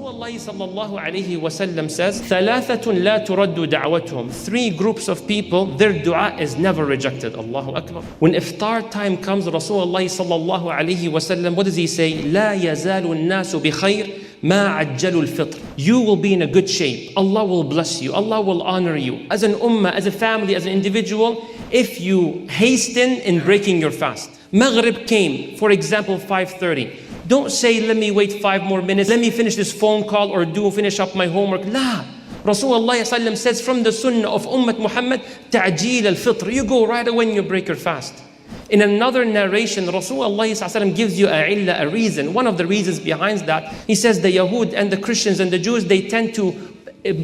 Rasulullah sallallahu alayhi wasallam says, ثَلَاثَةٌ لَا تُرَدُّ دَعْوَتُهُم. 3 groups of people, their dua is never rejected. Allahu Akbar. When iftar time comes, Rasulullah sallallahu alayhi wasallam, what does he say? لَا يَزَالُ النَّاسُ بِخَيْرٍ مَا عَجَّلُوا الْفِطْرِ. You will be in a good shape. Allah will bless you. Allah will honor you. As an ummah, as a family, as an individual, if you hasten in breaking your fast. Maghrib came, for example, 5:30. Don't say, let me wait 5 more minutes, let me finish this phone call or finish up my homework. La. Rasulullah ﷺ says from the sunnah of Ummah Muhammad, ta'jeel al-fitr. You go right away when you break your fast. In another narration, Rasulullah ﷺ gives you a reason. One of the reasons behind that, he says the Yahud and the Christians and the Jews, they tend to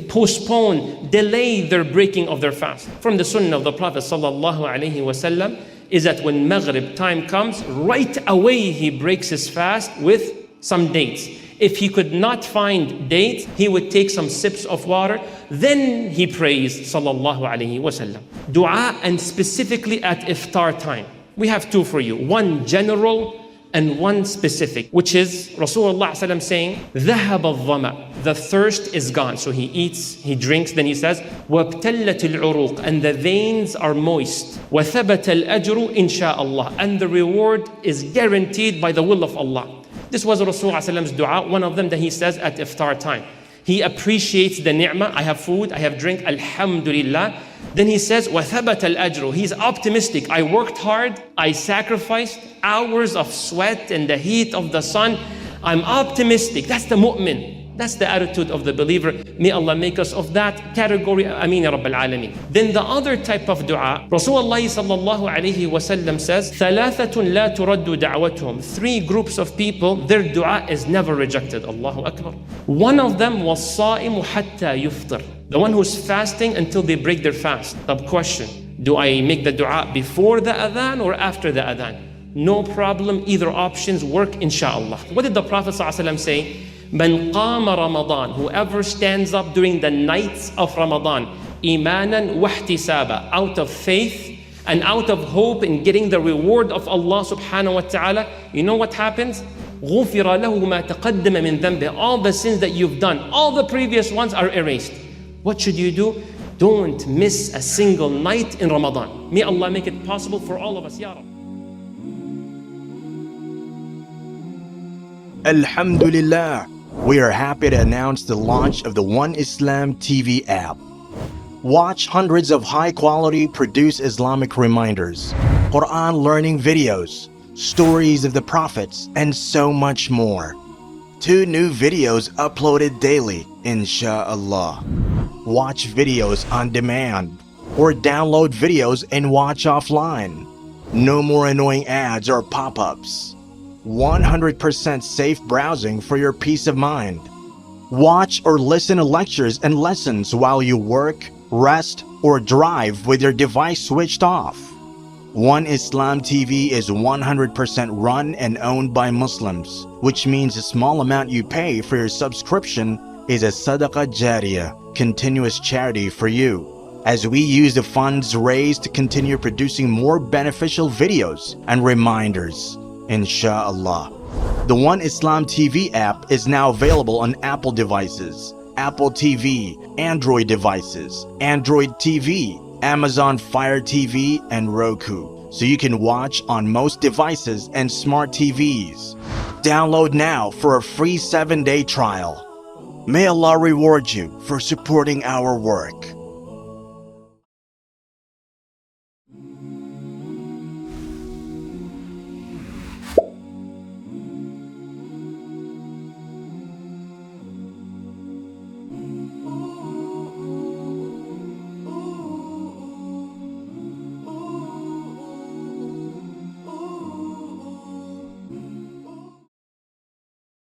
postpone, delay their breaking of their fast. From the sunnah of the Prophet ﷺ is that when Maghrib time comes, right away he breaks his fast with some dates. If he could not find dates, he would take some sips of water, then he prays sallallahu alayhi wasallam. Dua, and specifically at iftar time. We have 2 for you. One general and one specific, which is Rasulullah ﷺ saying, ذهب الظمأ. The thirst is gone. So he eats, he drinks, then he says, وابتلت العروق. And the veins are moist. وثبت الأجر إن شاء الله. And the reward is guaranteed by the will of Allah. This was Rasulullah ﷺ's dua, one of them that he says at iftar time. He appreciates the ni'mah. I have food, I have drink, alhamdulillah. Then he says, وَثَبَتَ الْأَجْرُ. He's optimistic. I worked hard. I sacrificed hours of sweat and the heat of the sun. I'm optimistic. That's the mu'min. That's the attitude of the believer. May Allah make us of that category. Ameen ya Rabbil Alameen. Then the other type of dua, Rasulullah sallallahu alayhi wasallam says, ثَلَاثَةٌ لَا تُرَدُّ دَعْوَتُهُم. 3 groups of people, their dua is never rejected. Allahu Akbar. One of them was صَائِمُ حَتَّى يُفْطِرُ. The one who's fasting until they break their fast. The question, do I make the dua before the adhan or after the adhan? No problem, either options work, inshallah. What did the Prophet ﷺ say? Man qama Ramadan, whoever stands up during the nights of Ramadan, imanan wahtisaba, out of faith and out of hope in getting the reward of Allah subhanahu wa ta'ala, you know what happens? غُفِرَ لَهُ مَا تَقَدَّمَ مِن ذَنْبِهِ. All the sins that you've done, all the previous ones are erased. What should you do? Don't miss a single night in Ramadan. May Allah make it possible for all of us, Ya Rab. Alhamdulillah. We are happy to announce the launch of the One Islam TV app. Watch hundreds of high-quality produced Islamic reminders, Quran learning videos, stories of the prophets, and so much more. 2 new videos uploaded daily, inshallah. Watch videos on demand or download videos and watch offline. No more annoying ads or pop-ups. 100% safe browsing for your peace of mind. Watch or listen to lectures and lessons while you work, rest, or drive with your device switched off. One Islam TV is 100% run and owned by Muslims, which means the small amount you pay for your subscription is a SADAQAH JARIYAH, continuous charity for you, as we use the funds raised to continue producing more beneficial videos and reminders, inshallah. The One Islam TV app is now available on Apple devices, Apple TV, Android devices, Android TV, Amazon Fire TV, and Roku, so you can watch on most devices and smart TVs. Download now for a free 7-day trial. May Allah reward you for supporting our work.